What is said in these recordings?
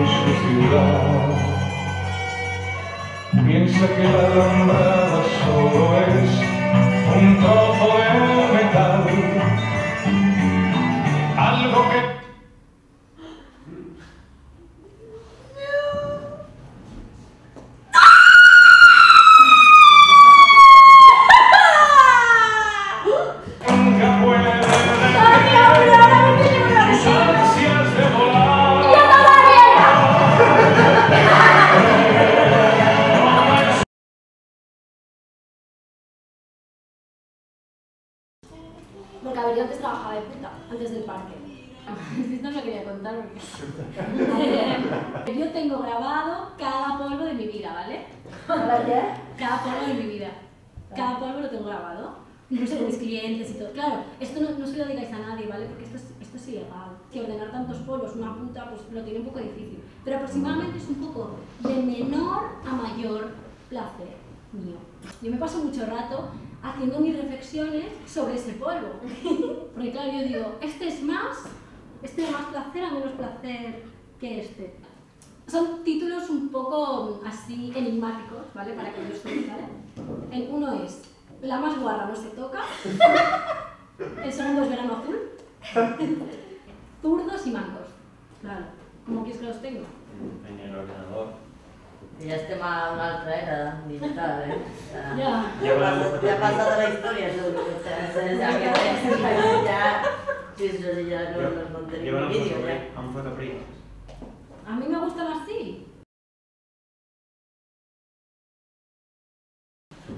su ciudad. Piensa que la alambrada solo es un trozo de metal, algo que... Porque, a ver, yo antes trabajaba de puta, antes del parque. Esto no lo quería contar porque... Yo tengo grabado cada polvo de mi vida, ¿vale? Cada polvo de mi vida. Cada polvo lo tengo grabado. Incluso con mis clientes y todo. Claro, esto no se lo digáis a nadie, ¿vale? Porque esto es ilegal. Que ordenar tantos polvos, una puta, pues lo tiene un poco difícil. Pero aproximadamente es un poco de menor a mayor placer mío. Yo me paso mucho rato haciendo mis reflexiones sobre ese polvo. Porque claro, yo digo, este da más placer a menos placer que este. Son títulos un poco así enigmáticos, ¿vale? Para que yo esté, ¿vale? Uno es, la más guarra no se toca. El segundo es verano azul. Zurdos y mancos. Claro. ¿Cómo quieres que los tenga? En el ordenador. Ja estem a una altra era digital, eh? Ja. Ja ha passat a la història, segur. Ja... Sí, ja no tenim vídeo, ja. Amb fotoprints. A mí me gustan así.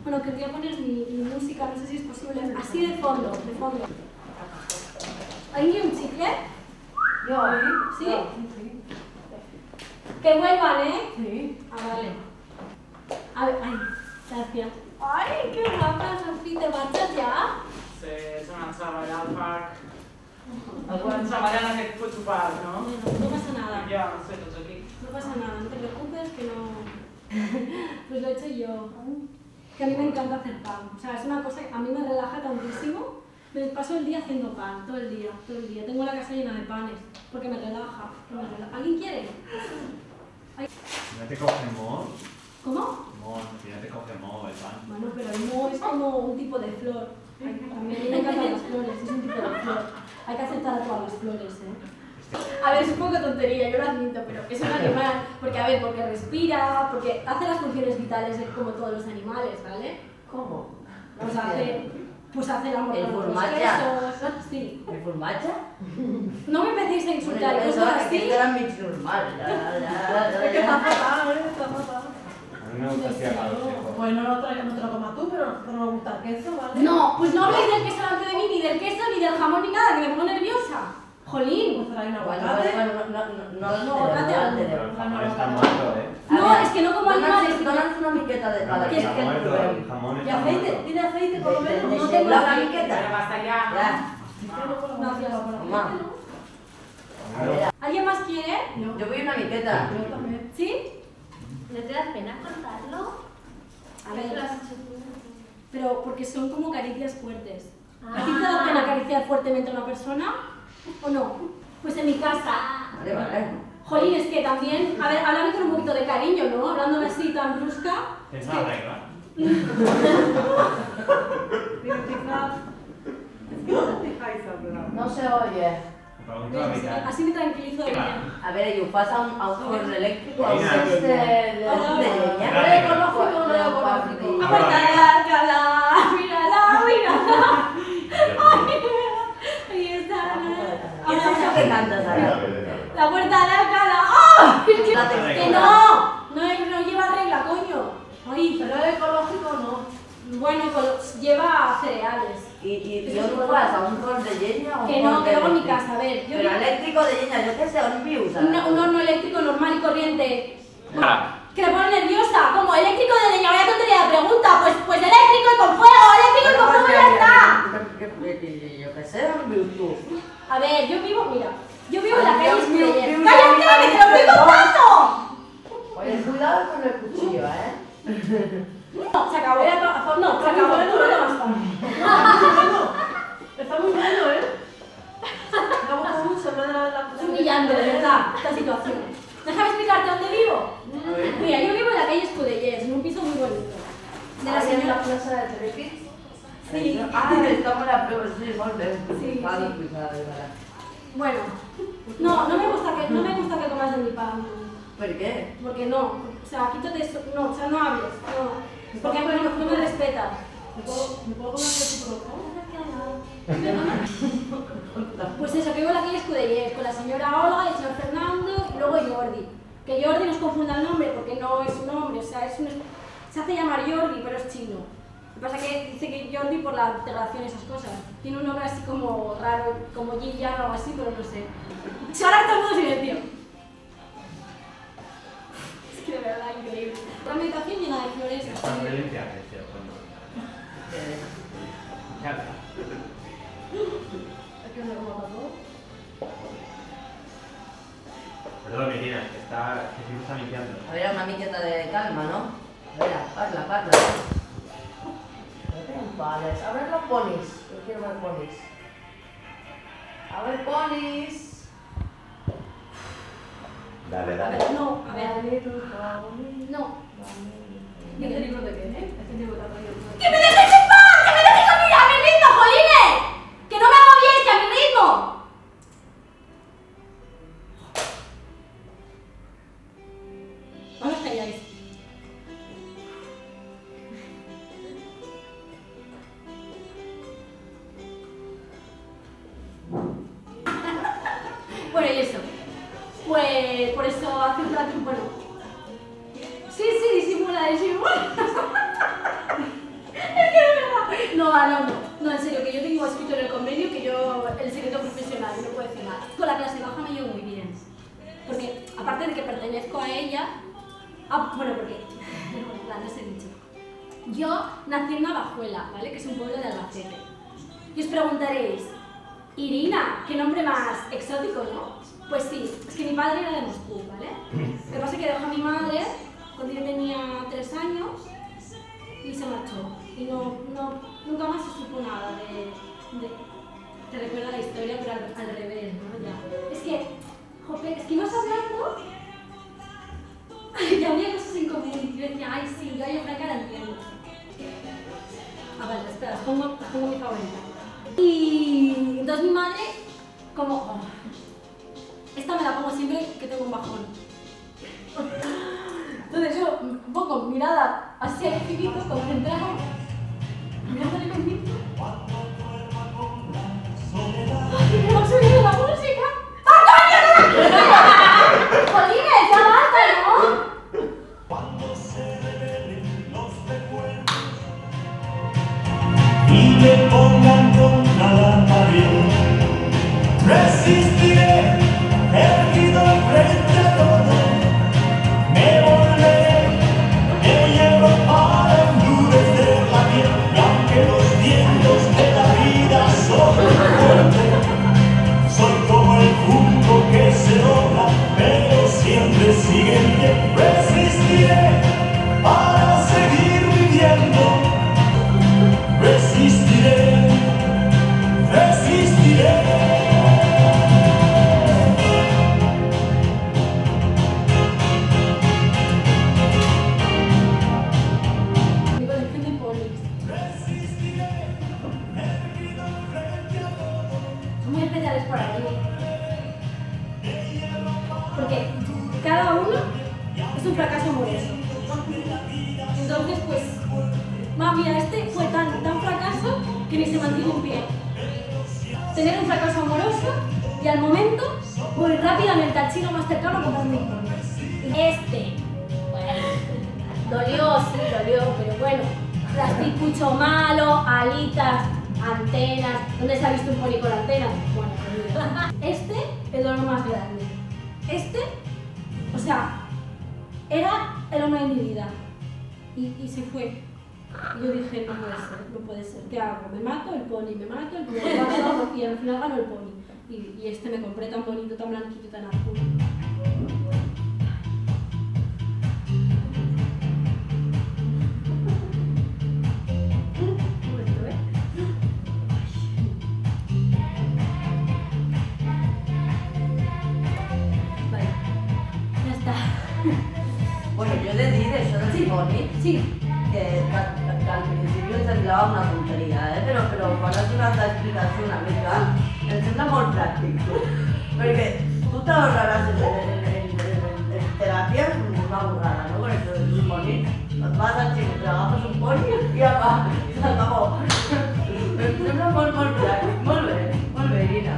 Bueno, quería poner mi música, no sé si es posible, así de fondo, de fondo. ¿Hay ni un chicle? Yo, ¿Sí? Sí. Que vuelvan, ¿eh? Sí. Ah, vale. A ver, ay, gracias. ¡Ay, qué guapa, Sofía! ¿Te marchas ya? Sí, se m'ha treballat al parc. Algú ens treballa en aquest fotoparc, no? Bueno, no pasa nada. Ja, no sé, tots aquí. No pasa nada, no te preocupes que no... Pues lo he hecho yo. Que a mí me encanta hacer pan. O sea, es una cosa que a mí me relaja tantísimo. Me paso el día haciendo pan, todo el día, todo el día. Tengo la casa llena de panes, porque me relaja. ¿Alguien quiere? ¿No te coge moho? ¿Cómo? Moho, si no te coge moho el pan. Bueno, pero el moho es como un tipo de flor. También me encantan las flores, es un tipo de flor. Hay que aceptar a todas las flores, ¿eh? A ver, es un poco tontería, yo lo admito, pero es un animal, porque a ver, porque respira, porque hace las funciones vitales como todos los animales, ¿vale? ¿Cómo? Pues hace el amor El con los formatge? quesos, sí. El formatge? No me empecéis a insultar, Bueno, cosas pensava que así. era mig normal. Que está fatal, está fatal. A mí me gusta así a los Bueno, no te lo comas tú, pero no me gusta el queso, ¿vale? No, pues no habléis del queso delante de mí, ni del queso, ni del jamón, ni nada, que me pongo nerviosa. Jolín. Pues trae una Bueno, aguacate. no aguacate el algo. Pero el jamón está muerto, ¿eh? No, es que no como animales. Dona'ns una miqueta de pa, Que es Está que muerto, provem. el jamón ¿Y está aceite? muerto. ¿Tiene aceite por lo menos? No tengo una aceite. miqueta. Ja basta ja. Ja. Gracias. Home, ¿Alguien más quiere? jo vull una miqueta. Yo también. ¿Sí? ¿No te da pena contarlo? A ver, ¿Lo has hecho tú? pero porque son como caricias fuertes. ¿A ti te Ah. da pena acariciar fuertemente a una persona? ¿O no? Pues en mi casa. Vale, vale. Jolín, es que también, a ver, háblame con un poquito de cariño, ¿no? Hablándome así tan brusca. Es una regla. No se oye. Pregunto la mitad. Así me tranquilizo de bien. A ver, ¿y ho fas a un forn elèctric o a un Mira. forn de llenya? ¿No le ecológico o no le ecológico? Aparta de Alcalá, mírala, mírala. Ahí está. ¿Qué és això que cantes ara? La puerta de Alcalá. ¡Ah! Es que, La que textura. no lleva regla, coño. Ay, Pero es ecológico no. bueno, lleva cereales. I on ho fas? A un forn de llenya o un Que no, forn que luego en mi elèctric? casa, a ver. Yo Però vivo- elèctric o de llenya, jo què sé, on vius ara? un horno eléctrico normal y corriente. Que me pone nerviosa. ¿Cómo? ¿Eléctrico de leña? Vaya tontería de pregunta. Pues eléctrico y con fuego. Eléctrico y con fuego y ya está. Jo què sé, on vius tu? A ver, yo vivo, mira. Yo vivo en la calle Dios mío, Escudella. Dios mío, ¡Cállate, que te lo estoy contando! Oye, cuidado con el cuchillo, ¿eh? No, se acabó. No, se acabó. Tú no te vas a Está muy bueno, ¿eh? Estamos con mucho, me da la... Es humillante, de verdad, esta situación. Déjame explicar. en la plaza de Telepix. Sí. Ah, estamos en la prueba, sí, molt bé. Sí, Vale, sí. pues vale. Bueno, no me gusta que comas de mi pan. ¿Por qué? Porque no, o sea, quítate eso, no, o sea, no hables, no. Porque no me respetas. ¿Me puedo comer el Pues eso, que vivo en la calle Escudellers, con la señora Olga, el señor Fernando y luego Jordi. Que Jordi nos confunda el nombre porque no es un nombre, o sea, se hace llamar Jordi, pero es chino. Lo que pasa es que dice que Jordi por la integración y esas cosas. Tiene un nombre así como raro, como Gillian o algo así, pero no sé. Ahora está todo silencio. Es que de verdad, increíble. Una meditación llena de flores. Esta violencia que se opone. Claro. Aquí no como todo. Perdón, Irina, que siempre está limpiando. A ver, una miqueta de calma, ¿no? A ver, parla. No te enfades. A ver los ponis. Yo quiero ver ponis. A ver ponis. Dale, No, a ver. No. ¿Este libro de qué, eh? Este libro de qué. ¡Que me dejes en paz! ¡Que me dejes a mi ritmo, jolines! ¡Que no me agobiéis, que a mi ritmo! No os calláis. Bueno, y eso. Pues por eso hace un rato, bueno. Sí, disimula. Es que de verdad. No, en serio, que yo tengo escrito en el convenio que yo, el secreto profesional, no puedo decir nada. Con la clase baja me llevo muy bien. Porque, aparte de que pertenezco a ella, bueno, porque, no os he dicho. Yo nací en Navajuela, ¿vale? Que es un pueblo de Albacete. Y os preguntaréis, Irina, qué nombre más exótico, ¿no? Pues sí, es que mi padre era de Moscú, ¿vale? Lo que pasa es que dejó a mi madre cuando yo tenía 3 años y se marchó. Y nunca más se supo nada te recuerda la historia, pero al revés, ¿no? Ya. Es que, jope, es que ibas hablando y había cosas en común y yo decía, ay sí, yo Franca la entiendo. Vale, espera, os pongo mi favorita. Y entonces mi madre, como, esta me la pongo siempre que tengo un bajón. Entonces yo, un poco mirada hacia el infinito, concentrada, mirando el infinito. ¡Ay, me ha subido la música! ¡Ah, coño! ¡Jolines, ya basta, ¿no? Y me pongan contra la pared, resistiré, erguido frente a todo, me volveré de hierro para endurecer la piel, y aunque los vientos de la vida soplen fuerte, soy como el junco que se dobla, pero siempre sigue en pie, resistiré para seguir viviendo. Resistiré. Mi colección de polis. Son muy especiales para mí. Porque cada uno es un fracaso amoroso. Entonces, pues, mira, este fue tan fracaso que ni se mantiene en pie. Tener un fracaso amoroso y al momento voy rápidamente al chino más cercano a comprarme un pony. Este, bueno, dolió, pero bueno, plasticucho malo, alitas, antenas. ¿Dónde se ha visto un pony con antenas? Bueno, pues este, el dolor más grande. Este, o sea, era el hombre de mi vida. Y se fue. Y yo dije, no puede ser, ¿qué hago? Me mato el pony, y al final gano el pony. Y este me compré tan bonito, tan blanquito, tan azul. Vale, ya está. Bueno, yo he de dir això del dimoni, Sí. que que al principi em semblava una tonteria, però quan has donat l'explicació una mica, em sembla molt pràctic, tu. Perquè tu t'ahorraràs en teràpia una borrada, no? Con esto de un poni. Et vas al xino, t'agafes un poni i apa, s'acabó. Em sembla molt pràctic, molt bé, Irina.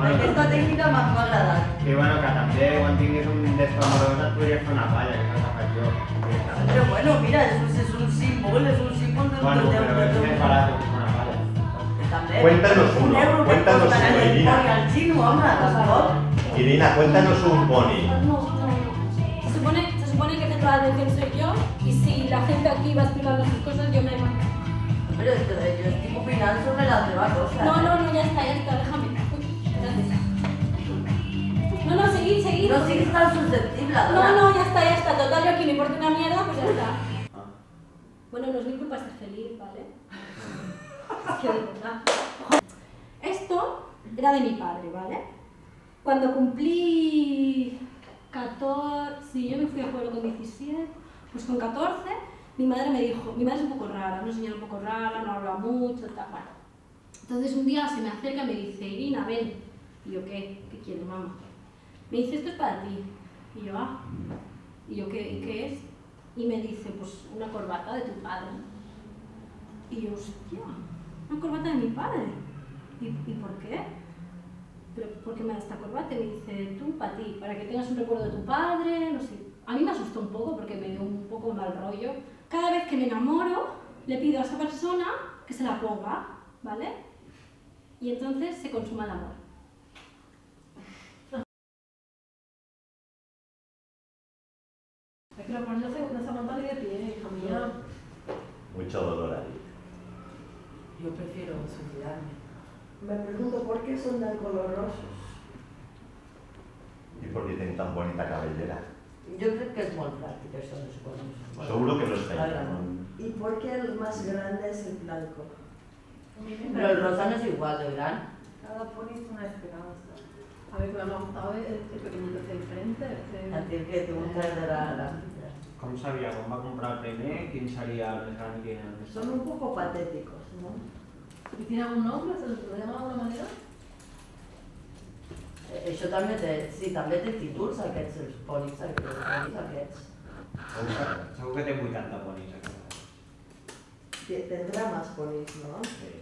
Aquesta tècnica m'ha agradat. I bueno, que també quan tinguis un desfamorós et podries fer una palla, que no faig jo. Pero bueno, mira, es un símbolo del Bueno, pero es más barato que una palla. También. Cuéntanos Un uno, euro que cuéntanos costará uno, el Irina. pony al chino, hombre, tampoco. Irina, cuéntanos un pony. No. Se supone que centro de atención soy yo y si la gente aquí va explicando sus cosas, yo me marco. Pero es que yo estoy opinando sobre la nueva cosa. No, ya está, déjame. Uy, gracias. No, seguid. No sigues tan susceptible, No, ya está. Total, yo aquí me importa una mierda, pues ya está. Bueno, no es mi culpa estar feliz, ¿vale? Es que de verdad. Esto era de mi padre, ¿vale? Cuando cumplí 14, sí, yo me fui a pueblo con 17, pues con 14, mi madre me dijo, mi madre es un poco rara, una señora un poco rara, no habla mucho, tal, bueno. Entonces un día se me acerca y me dice, Irina, ven. Y yo, ¿qué quieres, mamá? Me dice, esto es para ti. Y yo, Y yo, ¿qué es? Y me dice, pues una corbata de tu padre. Y yo, hostia, una corbata de mi padre. ¿Y por qué? ¿Pero por qué me da esta corbata? Y me dice, tú, para ti, para que tengas un recuerdo de tu padre, no sé. A mí me asustó un poco porque me dio un poco mal rollo. Cada vez que me enamoro, le pido a esa persona que se la ponga, ¿vale? Y entonces se consuma el amor. Es que los ponis no se aguantan ni de pie, hija mía. Mucho dolor ahí. Yo prefiero suicidarme. Me pregunto por qué son tan colorosos. ¿Y por qué tienen tan bonita cabellera? Yo creo que es muy práctico eso de los ponis. Seguro que lo está Claro. bien. ¿Y por qué el más grande es el blanco? Pero el rosa no es igual de grande. Cada poni es una esperanza. A ver, que me ha gustado el pequeñito hacia el frente. A ti el que te gusta es de la Com sabia quan va comprar el primer, quin seria el més gran i quin el més Son un poco patéticos, ¿no? ¿Y tiene algún nombre? ¿Se lo llama de alguna manera? Això també té, sí, també té títols aquests, els ponis aquests. Segur que té 80 ponis. Tendrá más ponis, ¿no? Sí.